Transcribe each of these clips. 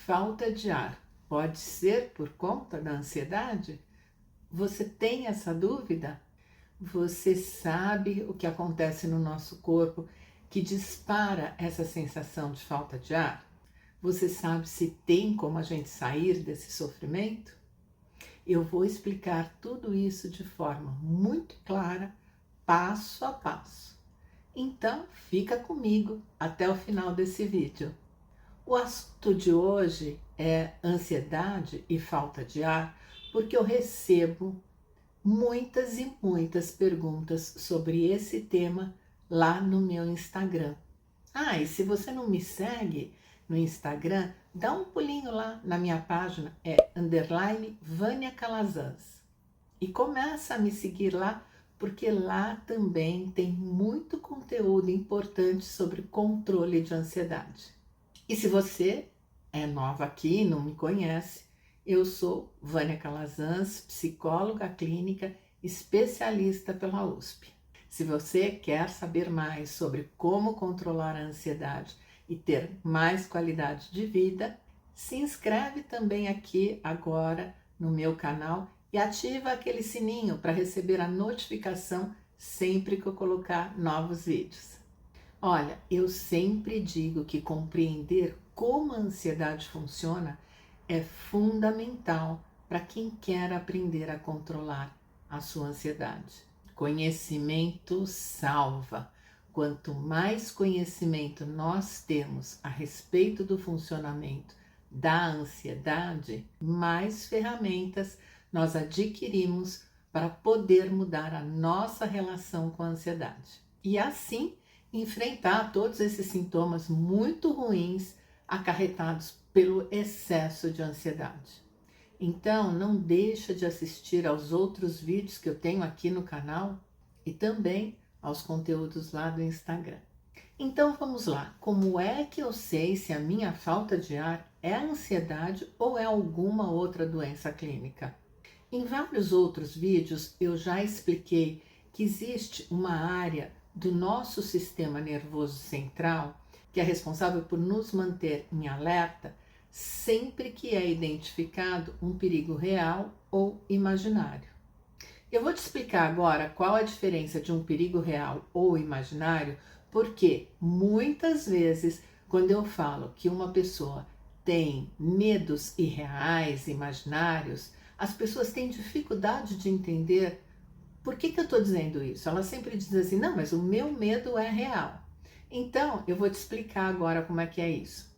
falta de ar pode ser por conta da ansiedade? Você tem essa dúvida? Você sabe o que acontece no nosso corpo que dispara essa sensação de falta de ar? Você sabe se tem como a gente sair desse sofrimento? Eu vou explicar tudo isso de forma muito clara, passo a passo. Então, fica comigo até o final desse vídeo. O assunto de hoje é ansiedade e falta de ar, porque eu recebo muitas e muitas perguntas sobre esse tema lá no meu Instagram. E se você não me segue no Instagram, dá um pulinho lá na minha página, é _Vânia Calazans. E começa a me seguir lá, porque lá também tem muito conteúdo importante sobre controle de ansiedade. E se você é nova aqui e não me conhece, eu sou Vânia Calazans, psicóloga clínica, especialista pela USP. Se você quer saber mais sobre como controlar a ansiedade e ter mais qualidade de vida, se inscreve também aqui agora no meu canal e ativa aquele sininho para receber a notificação sempre que eu colocar novos vídeos. Olha, eu sempre digo que compreender como a ansiedade funciona é fundamental para quem quer aprender a controlar a sua ansiedade. Conhecimento salva. Quanto mais conhecimento nós temos a respeito do funcionamento da ansiedade, mais ferramentas nós adquirimos para poder mudar a nossa relação com a ansiedade. E assim, enfrentar todos esses sintomas muito ruins acarretados pelo excesso de ansiedade. Então, não deixa de assistir aos outros vídeos que eu tenho aqui no canal e também aos conteúdos lá do Instagram. Então, vamos lá. Como é que eu sei se a minha falta de ar é ansiedade ou é alguma outra doença clínica? Em vários outros vídeos eu já expliquei que existe uma área do nosso sistema nervoso central que é responsável por nos manter em alerta sempre que é identificado um perigo real ou imaginário. Eu vou te explicar agora qual a diferença de um perigo real ou imaginário, porque muitas vezes quando eu falo que uma pessoa tem medos irreais, imaginários, as pessoas têm dificuldade de entender por que eu estou dizendo isso. Elas sempre dizem assim, não, mas o meu medo é real. Então, eu vou te explicar agora como é que é isso.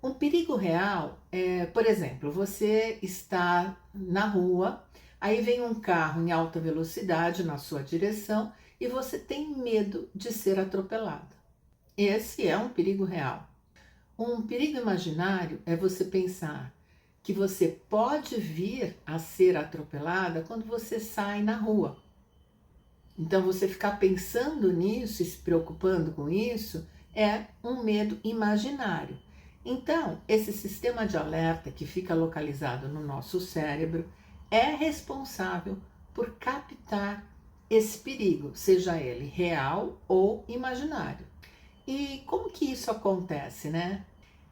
Um perigo real é, por exemplo, você está na rua, aí vem um carro em alta velocidade na sua direção e você tem medo de ser atropelado. Esse é um perigo real. Um perigo imaginário é você pensar que você pode vir a ser atropelada quando você sai na rua. Então, você ficar pensando nisso e se preocupando com isso é um medo imaginário. Então, esse sistema de alerta que fica localizado no nosso cérebro é responsável por captar esse perigo, seja ele real ou imaginário. E como que isso acontece, né?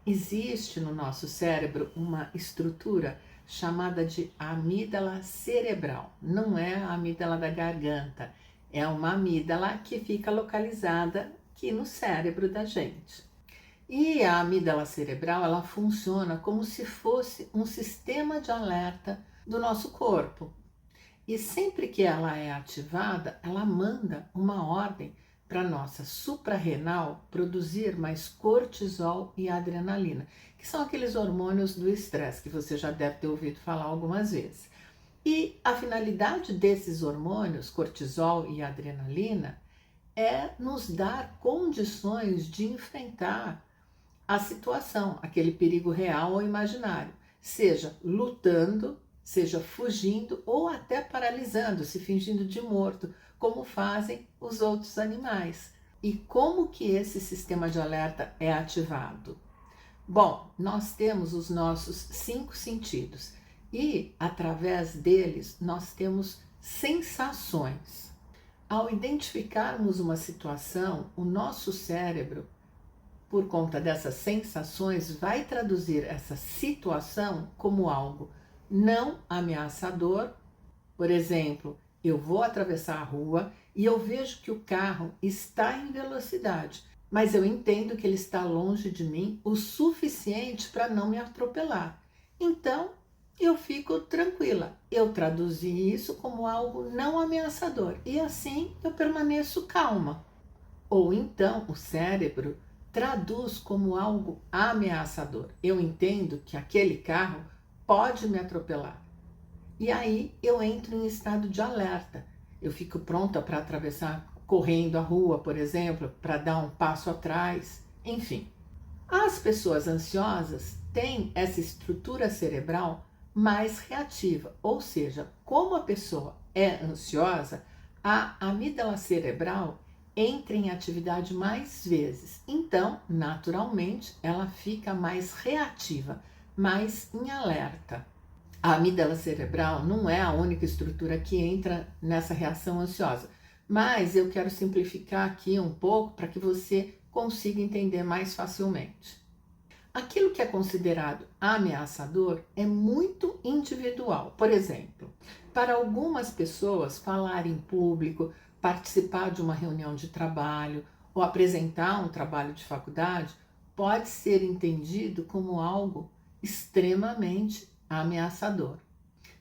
Existe no nosso cérebro uma estrutura chamada de amígdala cerebral. Não é a amígdala da garganta, é uma amígdala que fica localizada aqui no cérebro da gente. E a amígdala cerebral, ela funciona como se fosse um sistema de alerta do nosso corpo. E sempre que ela é ativada, ela manda uma ordem para a nossa suprarrenal produzir mais cortisol e adrenalina, que são aqueles hormônios do estresse que você já deve ter ouvido falar algumas vezes. E a finalidade desses hormônios, cortisol e adrenalina, é nos dar condições de enfrentar a situação, aquele perigo real ou imaginário, seja lutando, seja fugindo ou até paralisando, se fingindo de morto, como fazem os outros animais. E como que esse sistema de alerta é ativado? Bom, nós temos os nossos 5 sentidos e através deles nós temos sensações. Ao identificarmos uma situação, o nosso cérebro por conta dessas sensações, vai traduzir essa situação como algo não ameaçador. Por exemplo, eu vou atravessar a rua e eu vejo que o carro está em velocidade, mas eu entendo que ele está longe de mim o suficiente para não me atropelar. Então, eu fico tranquila. Eu traduzi isso como algo não ameaçador e assim eu permaneço calma. Ou então o cérebro traduz como algo ameaçador. Eu entendo que aquele carro pode me atropelar. E aí eu entro em estado de alerta. Eu fico pronta para atravessar correndo a rua, por exemplo, para dar um passo atrás, enfim. As pessoas ansiosas têm essa estrutura cerebral mais reativa, ou seja, como a pessoa é ansiosa, a amígdala cerebral entra em atividade mais vezes. Então, naturalmente, ela fica mais reativa, mais em alerta. A amígdala cerebral não é a única estrutura que entra nessa reação ansiosa, mas eu quero simplificar aqui um pouco para que você consiga entender mais facilmente. Aquilo que é considerado ameaçador é muito individual. Por exemplo, para algumas pessoas, falar em público, participar de uma reunião de trabalho ou apresentar um trabalho de faculdade pode ser entendido como algo extremamente ameaçador.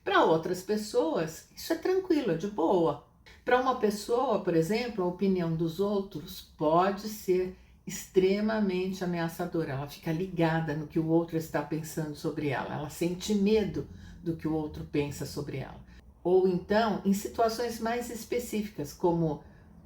Para outras pessoas, isso é tranquilo, é de boa. Para uma pessoa, por exemplo, a opinião dos outros pode ser extremamente ameaçadora. Ela fica ligada no que o outro está pensando sobre ela. Ela sente medo do que o outro pensa sobre ela. Ou então, em situações mais específicas, como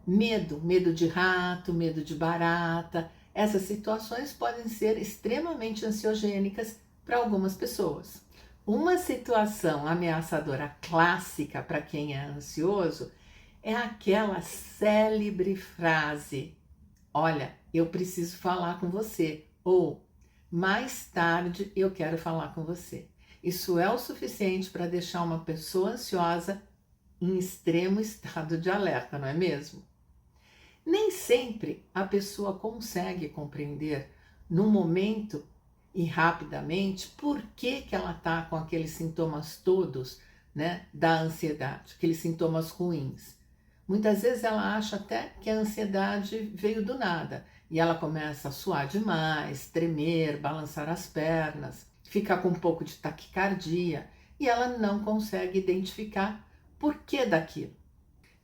medo de rato, medo de barata. Essas situações podem ser extremamente ansiogênicas para algumas pessoas. Uma situação ameaçadora clássica para quem é ansioso é aquela célebre frase: olha, eu preciso falar com você, ou mais tarde eu quero falar com você. Isso é o suficiente para deixar uma pessoa ansiosa em extremo estado de alerta, não é mesmo? Nem sempre a pessoa consegue compreender no momento e rapidamente por que ela está com aqueles sintomas todos, né, da ansiedade, aqueles sintomas ruins. Muitas vezes ela acha até que a ansiedade veio do nada e ela começa a suar demais, tremer, balançar as pernas, ficar com um pouco de taquicardia e ela não consegue identificar por que daquilo.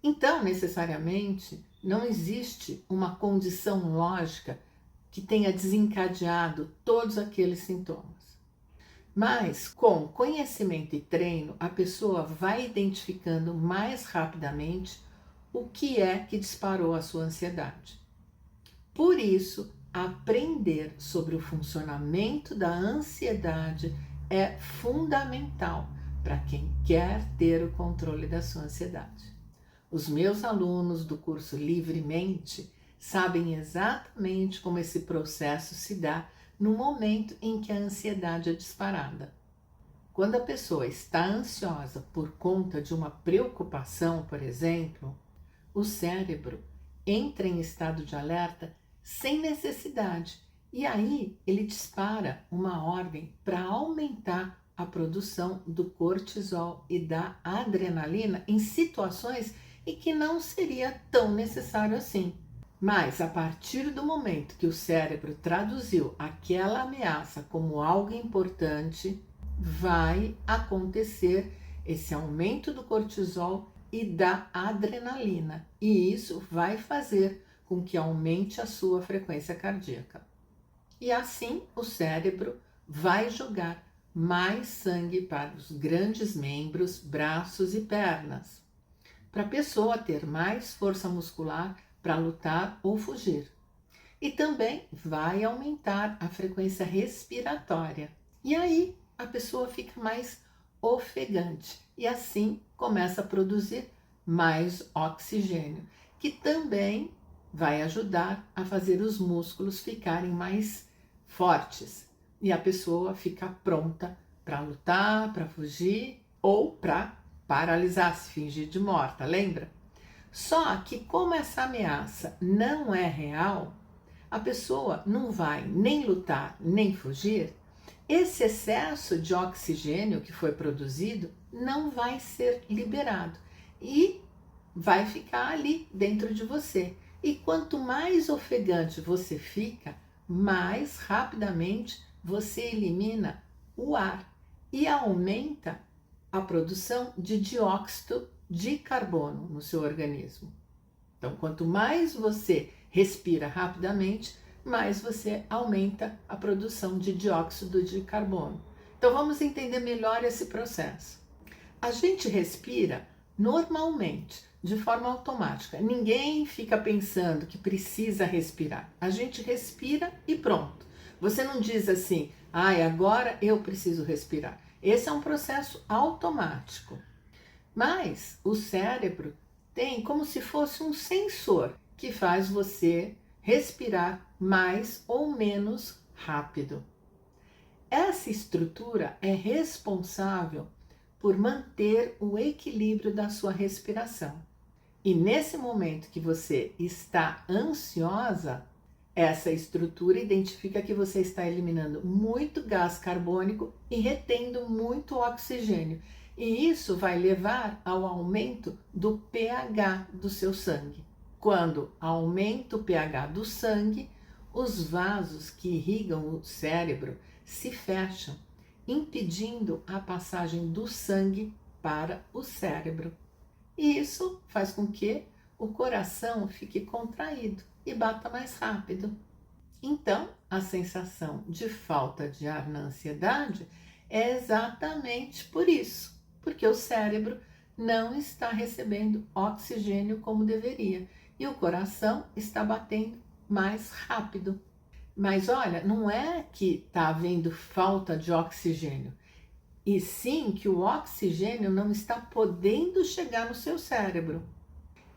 Então, necessariamente, não existe uma condição lógica que tenha desencadeado todos aqueles sintomas. Mas, com conhecimento e treino, a pessoa vai identificando mais rapidamente o que é que disparou a sua ansiedade. Por isso, aprender sobre o funcionamento da ansiedade é fundamental para quem quer ter o controle da sua ansiedade. Os meus alunos do curso Livremente sabem exatamente como esse processo se dá no momento em que a ansiedade é disparada. Quando a pessoa está ansiosa por conta de uma preocupação, por exemplo, o cérebro entra em estado de alerta sem necessidade e aí ele dispara uma ordem para aumentar a produção do cortisol e da adrenalina em situações em que não seria tão necessário assim. Mas a partir do momento que o cérebro traduziu aquela ameaça como algo importante, vai acontecer esse aumento do cortisol e da adrenalina, e isso vai fazer com que aumente a sua frequência cardíaca. E assim o cérebro vai jogar mais sangue para os grandes membros, braços e pernas, para a pessoa ter mais força muscular para lutar ou fugir. E também vai aumentar a frequência respiratória. E aí a pessoa fica mais ofegante e assim começa a produzir mais oxigênio, que também vai ajudar a fazer os músculos ficarem mais fortes e a pessoa fica pronta para lutar, para fugir ou para paralisar, se fingir de morta, lembra? Só que como essa ameaça não é real, a pessoa não vai nem lutar, nem fugir, esse excesso de oxigênio que foi produzido não vai ser liberado e vai ficar ali dentro de você. E quanto mais ofegante você fica, mais rapidamente você elimina o ar e aumenta a produção de dióxido de carbono no seu organismo. Então, quanto mais você respira rapidamente, mais você aumenta a produção de dióxido de carbono. Então, vamos entender melhor esse processo. A gente respira normalmente, de forma automática. Ninguém fica pensando que precisa respirar. A gente respira e pronto. Você não diz assim, agora eu preciso respirar. Esse é um processo automático. Mas o cérebro tem como se fosse um sensor que faz você respirar mais ou menos rápido. Essa estrutura é responsável por manter o equilíbrio da sua respiração. E nesse momento que você está ansiosa, essa estrutura identifica que você está eliminando muito gás carbônico e retendo muito oxigênio. E isso vai levar ao aumento do pH do seu sangue. Quando aumenta o pH do sangue, os vasos que irrigam o cérebro se fecham, impedindo a passagem do sangue para o cérebro. E isso faz com que o coração fique contraído e bata mais rápido. Então, a sensação de falta de ar na ansiedade é exatamente por isso, porque o cérebro não está recebendo oxigênio como deveria e o coração está batendo mais rápido. Mas olha, não é que está havendo falta de oxigênio, e sim que o oxigênio não está podendo chegar no seu cérebro.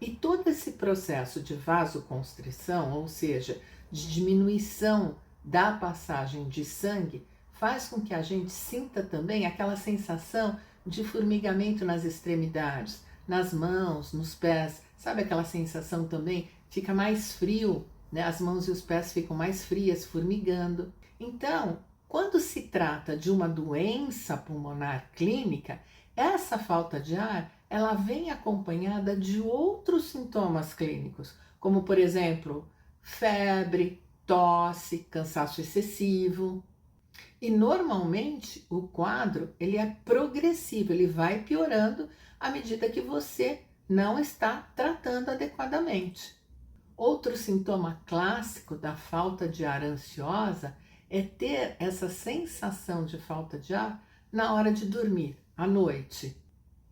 E todo esse processo de vasoconstrição, ou seja, de diminuição da passagem de sangue, faz com que a gente sinta também aquela sensação de formigamento nas extremidades, nas mãos, nos pés. Sabe aquela sensação também? Fica mais frio, né? As mãos e os pés ficam mais frias, formigando. Então, quando se trata de uma doença pulmonar clínica, essa falta de ar, ela vem acompanhada de outros sintomas clínicos, como por exemplo, febre, tosse, cansaço excessivo. E normalmente o quadro ele é progressivo, ele vai piorando à medida que você não está tratando adequadamente. Outro sintoma clássico da falta de ar ansiosa é ter essa sensação de falta de ar na hora de dormir, à noite.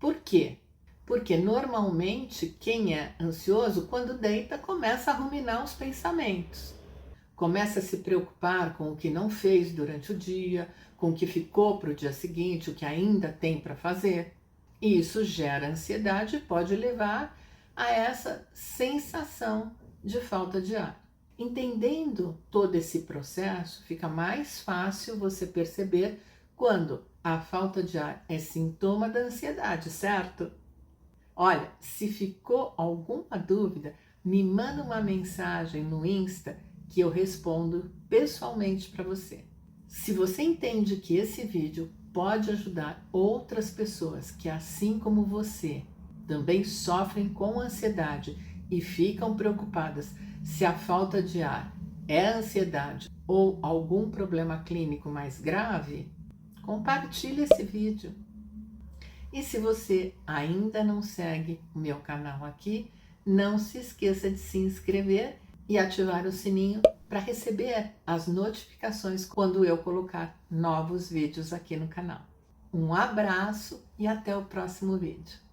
Por quê? Porque normalmente quem é ansioso, quando deita, começa a ruminar os pensamentos. Começa a se preocupar com o que não fez durante o dia, com o que ficou para o dia seguinte, o que ainda tem para fazer. E isso gera ansiedade e pode levar a essa sensação de falta de ar. Entendendo todo esse processo, fica mais fácil você perceber quando a falta de ar é sintoma da ansiedade, certo? Olha, se ficou alguma dúvida, me manda uma mensagem no Insta que eu respondo pessoalmente para você. Se você entende que esse vídeo pode ajudar outras pessoas que, assim como você, também sofrem com ansiedade e ficam preocupadas se a falta de ar é ansiedade ou algum problema clínico mais grave, compartilhe esse vídeo. E se você ainda não segue o meu canal aqui, não se esqueça de se inscrever e ativar o sininho para receber as notificações quando eu colocar novos vídeos aqui no canal. Um abraço e até o próximo vídeo.